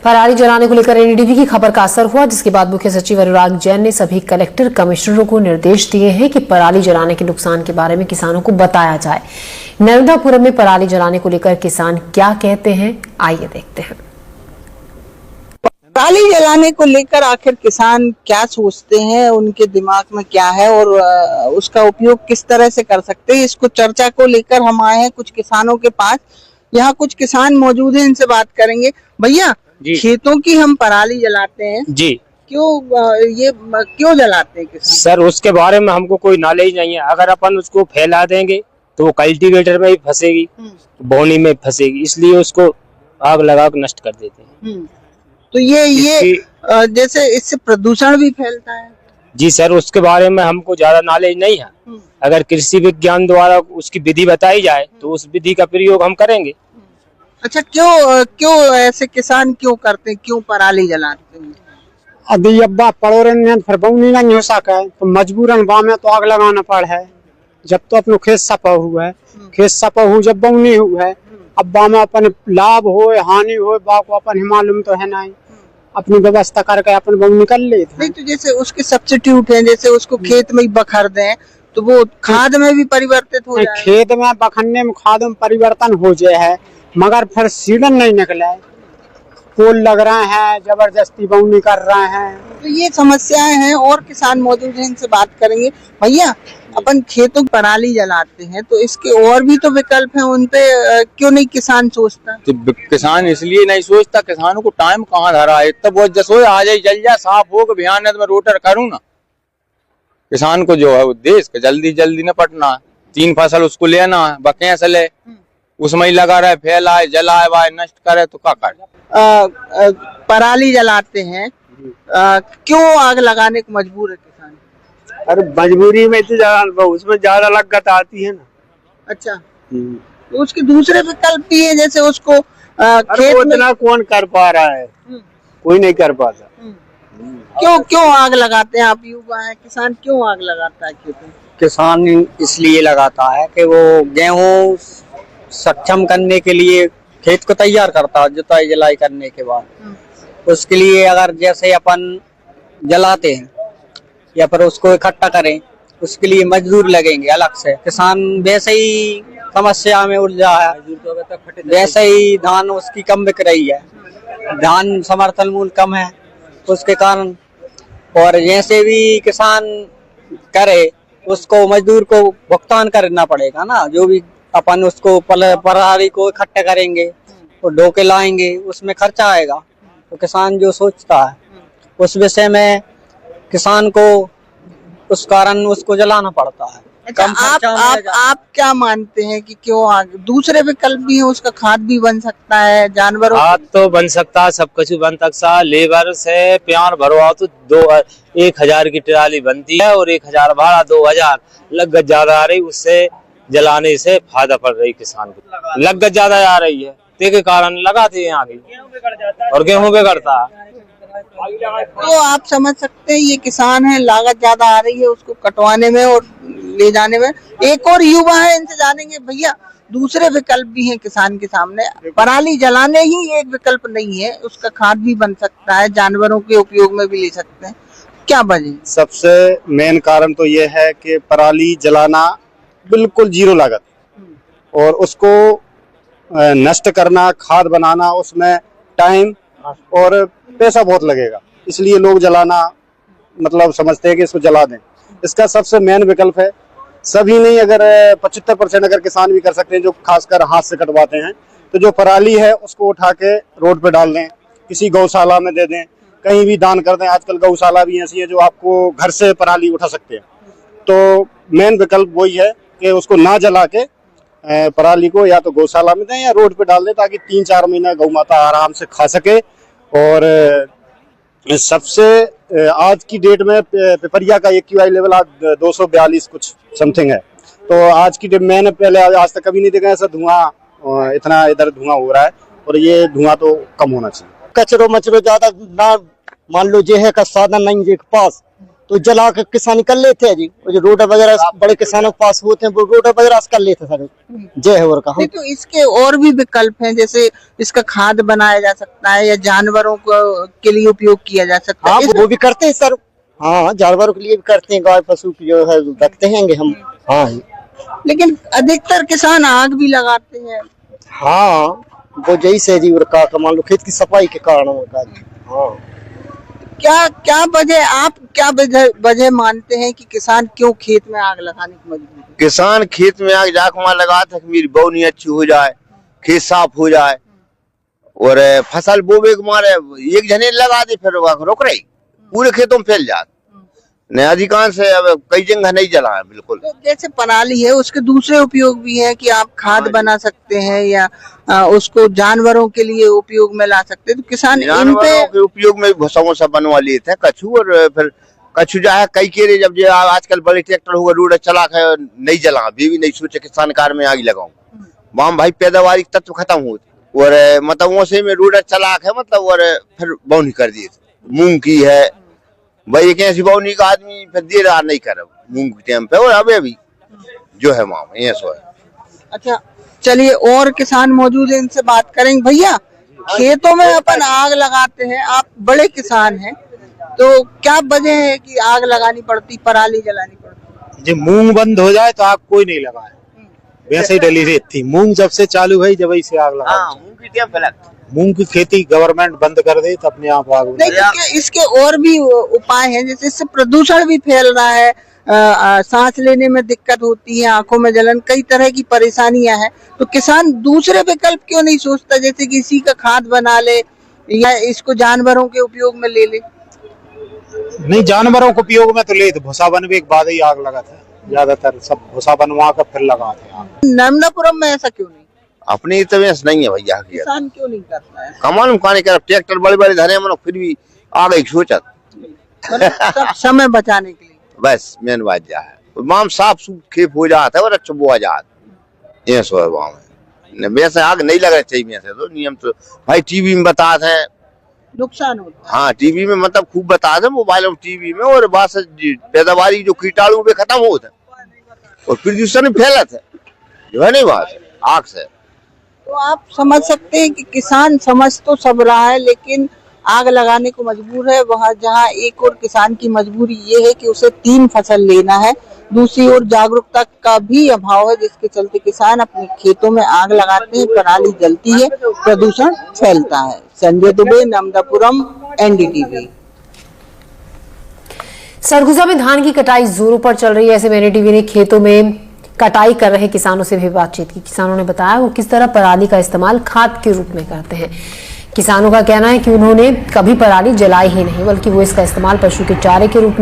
पराली जलाने को लेकर एनडीटीवी की खबर का असर हुआ, जिसके बाद मुख्य सचिव अनुराग जैन ने सभी कलेक्टर कमिश्नरों को निर्देश दिए हैं कि पराली जलाने के नुकसान के बारे में किसानों को बताया जाए। नर्मदापुरम में पराली जलाने को लेकर किसान क्या कहते हैं, आइए देखते हैं। पराली जलाने को लेकर आखिर किसान क्या सोचते हैं, उनके दिमाग में क्या है और उसका उपयोग किस तरह से कर सकते हैं, इसको चर्चा को लेकर हम आए हैं कुछ किसानों के पास। यहाँ कुछ किसान मौजूद हैं, इनसे बात करेंगे। भैया, खेतों की हम पराली जलाते हैं जी, क्यों जलाते हैं किसान? सर उसके बारे में हमको कोई नॉलेज नहीं है। अगर अपन उसको फैला देंगे तो वो कल्टीवेटर में ही फंसेगी, बोनी में फंसेगी, इसलिए उसको आग लगा कर नष्ट कर देते हैं। तो ये जैसे इससे प्रदूषण भी फैलता है। जी सर, उसके बारे में हमको ज्यादा नॉलेज नहीं है। अगर कृषि विज्ञान द्वारा उसकी विधि बताई जाए तो उस विधि का प्रयोग हम करेंगे। अच्छा, क्यों ऐसे किसान क्यों करते हैं, क्यों पराली जलाते हैं? अभी अब्बा पड़ोरन में फिर बउनी नहीं हो सका है तो मजबूरन बा में तो आग लगाना पड़ा है। जब तो अपनो खेत सपा हुआ है, खेत सपा हुआ जब बउनी हुआ है, अब बा में अपन लाभ हो हानि हो बा को अपन मालूम तो है नहीं, अपनी व्यवस्था करके अपन बउनी कर लेते। नहीं तो जैसे उसके सब्स्टिट्यूट हैं, जैसे उसको खेत में ही बखर दें तो वो खाद में भी परिवर्तित हो जाए। खेत में बखरने में खाद में परिवर्तन हो जाए है, मगर फिर सीडन नहीं निकला है, पोल लग रहे हैं, जबरदस्ती बउनी कर रहे हैं। तो ये समस्याएं हैं और किसान मौजूद हैं, इनसे बात करेंगे। भैया, अपन खेतों की पराली जलाते हैं तो इसके और भी तो विकल्प हैं, उनपे क्यों नहीं किसान सोचता? तो किसान इसलिए नहीं सोचता, किसानों को टाइम कहाँ धरा है, तब वो जसो आ जाए जल जाए साफ हो के बयान है तो मैं रोटर करूँ ना। किसान को जो है उद्देश्य जल्दी जल्दी निपटना, 3 फसल उसको लेना है, बके से ले उसमें ही लगा रहे, फैलाए जलाए वाए नष्ट करे तो क्या करे। पराली जलाते हैं, क्यों आग लगाने को मजबूर है किसान? अरे मजबूरी में तो उसमें ज्यादा लागत आती है ना। अच्छा, तो उसके दूसरे विकल्प भी है, जैसे उसको खेत में कौन कर पा रहा है, कोई नहीं कर पाता। क्यों आग लगाते हैं? आप युवा हैं, किसान क्यों आग लगाता है खेतों? किसान इसलिए लगाता है कि वो गेहूं सक्षम करने के लिए खेत को तैयार करता है, जुताई जलाई करने के बाद उसके लिए अगर जैसे अपन जलाते हैं या फिर उसको इकट्ठा करें, उसके लिए मजदूर लगेंगे अलग से। किसान वैसे ही समस्या में उलझा है, वैसे ही धान उसकी कम बिक रही है, धान समर्थन मूल्य कम है उसके कारण, और जैसे भी किसान करे उसको मजदूर को भुगतान करना पड़ेगा ना। जो भी अपन उसको पराली को इकट्ठा करेंगे और ढो के लाएंगे, उसमें खर्चा आएगा। तो किसान जो सोचता है उस विषय में किसान को उस कारण उसको जलाना पड़ता है। अच्छा, आप क्या मानते हैं कि क्यों आग? दूसरे विकल्प भी है, उसका खाद भी बन सकता है, जानवरों खाद तो बन सकता है, सब कुछ बन सकता है। लेबर से प्यार भरवा तो 1000 की ट्राली बनती है और 1000 भाड़ा 2000 लागत ज्यादा आ रही, उससे जलाने से फायदा पड़ रही किसान को। लागत ज्यादा आ रही है के कारण लगाते हैं आगे और गेहूं बिगड़ता है। तो आप समझ सकते हैं ये किसान है, लागत ज्यादा आ रही है उसको कटवाने में और ले जाने में। एक और युवा है, इनसे जानेंगे। भैया, दूसरे विकल्प भी हैं किसान के सामने, पराली जलाने ही एक विकल्प नहीं है, उसका खाद भी बन सकता है, जानवरों के उपयोग में भी ले सकते हैं, क्या वजह? सबसे मेन कारण तो ये है कि पराली जलाना बिल्कुल 0 लागत और उसको नष्ट करना, खाद बनाना, उसमें टाइम और पैसा बहुत लगेगा, इसलिए लोग जलाना मतलब समझते हैं कि इसको जला दें। इसका सबसे मेन विकल्प है, सभी नहीं, अगर 75% अगर किसान भी कर सकते हैं जो खासकर हाथ से कटवाते हैं, तो जो पराली है उसको उठा के रोड पे डाल दें, किसी गौशाला में दे दें, कहीं भी दान कर दें। आजकल गौशाला भी ऐसी है जो आपको घर से पराली उठा सकते हैं। तो मेन विकल्प वही है कि उसको ना जला के पराली को या तो गौशाला में दें या रोड पे डाल दें, ताकि 3-4 महीना गौ माता आराम से खा सके। और सबसे आज की डेट में पिपरिया का AQI लेवल आज 242 कुछ समथिंग है। तो आज की डेट मैंने पहले आज तक कभी नहीं देखा ऐसा धुआं, इतना इधर धुआं हो रहा है, और ये धुआं तो कम होना चाहिए। कचरो मचरो ज्यादा ना मान लो, जे है का साधन नहीं के पास तो जला के किसान कर लेते हैं जी। वो जो रोड वगैरह बड़े किसानों के पास होते हैं वो रोड वगैरह कर लेते सर। जय हो का नहीं, तो इसके और भी विकल्प हैं, जैसे इसका खाद बनाया जा सकता है या जानवरों के लिए उपयोग किया जा सकता हाँ, है। वो भी करते हैं सर। हाँ, जानवरों के लिए भी करते हैं, गाय पशु की जो है रखते हैं हम। हाँ, लेकिन अधिकतर किसान आग भी लगाते हैं। हाँ, वो जैसे जी का मान लो खेत की सफाई के कारण होगा। हाँ, क्या वजह, आप क्या वजह मानते हैं कि किसान क्यों खेत में आग लगाने की मजबूर है? किसान खेत में आग जाक मार लगाता है कि मेरी बोनी अच्छी हो जाए, खेत साफ हो जाए, और फसल बोबे के मारे एक जने लगा दे फिर रोक रही पूरे खेतों में फैल जाती। न अधिकांश अब कई जगह नहीं जला है बिल्कुल। तो जैसे पराली है उसके दूसरे उपयोग भी है कि आप खाद बना सकते हैं या उसको जानवरों के लिए उपयोग में ला सकते हैं। तो किसान इन पे जानवरों के उपयोग में भूसा वूसा बनवा लिए थे कछू, और फिर कछू जो है कई केरे जब जो आजकल बड़े ट्रैक्टर हुआ रोड चला के नहीं जला, भी नहीं सोचे किसान कार में आग लगाऊं, वहां भाई पैदावार तत्व खत्म होती, और मतलब वैसे में रोड चला के मतलब और फिर बौनी कर दिए। मूंग की है भाई, एक ऐसी बौनी का आदमी फिर देर रात नहीं करे मूंग के टाइम पे, और अभी भी जो है माम ये सो है। अच्छा, चलिए और किसान मौजूद है, इनसे बात करेंगे। भैया, खेतों में अपन आग लगाते हैं, आप बड़े किसान हैं, तो क्या वजह है कि आग लगानी पड़ती, पराली जलानी पड़ती? जब मूंग बंद हो जाए तो आग कोई नहीं लगाए, वैसे ही डली रहती। मूंग जब से चालू हुई जब से आग लगा। मूंग की टाइम पे मूंग की खेती गवर्नमेंट बंद कर दे तो अपने आप आग नहीं, तो इसके और भी उपाय हैं, जैसे इससे प्रदूषण भी फैल रहा है, सांस लेने में दिक्कत होती है, आंखों में जलन, कई तरह की परेशानियां हैं। तो किसान दूसरे विकल्प क्यों नहीं सोचता, जैसे कि इसी का खाद बना ले या इसको जानवरों के उपयोग में ले ले? नहीं, जानवरों को उपयोग में तो ले, तो भूसा बनवे के बाद ही आग लगाता है, ज्यादातर सब भूसा बनवा कर फिर लगाते हैं आग। नर्मदापुरम में ऐसा क्यों नहीं? अपनी तबीयत नहीं है भैया, किसान क्यों नहीं करता है? कमाल खाने के ट्रैक्टर बड़े बड़े धरे मनो फिर भी आ गई सोचत सब समय बचाने के लिए बस मेन बात जा है, माम साफ सूफ खेप हो जाता है और अच्छा बोआ जाता ये सो है। वैसे आग नहीं लगना चाहिए, वैसे तो नियम तो भाई टीवी में बताते हैं नुकसान होता है। हाँ, टीवी में मतलब खूब बताते हैं, मोबाइल और टीवी में, और बस पैदावारी जो कीटाणु पे खत्म होता है और प्रदूषण फैलता है, जो है नहीं बात आग से। तो आप समझ सकते हैं कि किसान समझ तो सब रहा है लेकिन आग लगाने को मजबूर है। वहाँ जहाँ एक और किसान की मजबूरी ये है कि उसे 3 फसल लेना है, दूसरी ओर जागरूकता का भी अभाव है, जिसके चलते किसान अपने खेतों में आग लगाते हैं, पराली जलती है, प्रदूषण फैलता है। संजय दुबे, नर्मदापुरम, NDTV। सरगुजा में धान की कटाई जोरों पर चल रही है। ऐसे में NDTV ने खेतों में कटाई कर रहे किसानों से भी बातचीत की। किसानों ने बताया वो किस तरह पराली का इस्तेमाल खाद के रूप में करते हैं। किसानों का कहना है कि उन्होंने कभी पराली जलाई ही नहीं, बल्कि वो इसका इस्तेमाल पशु के चारे के रूप में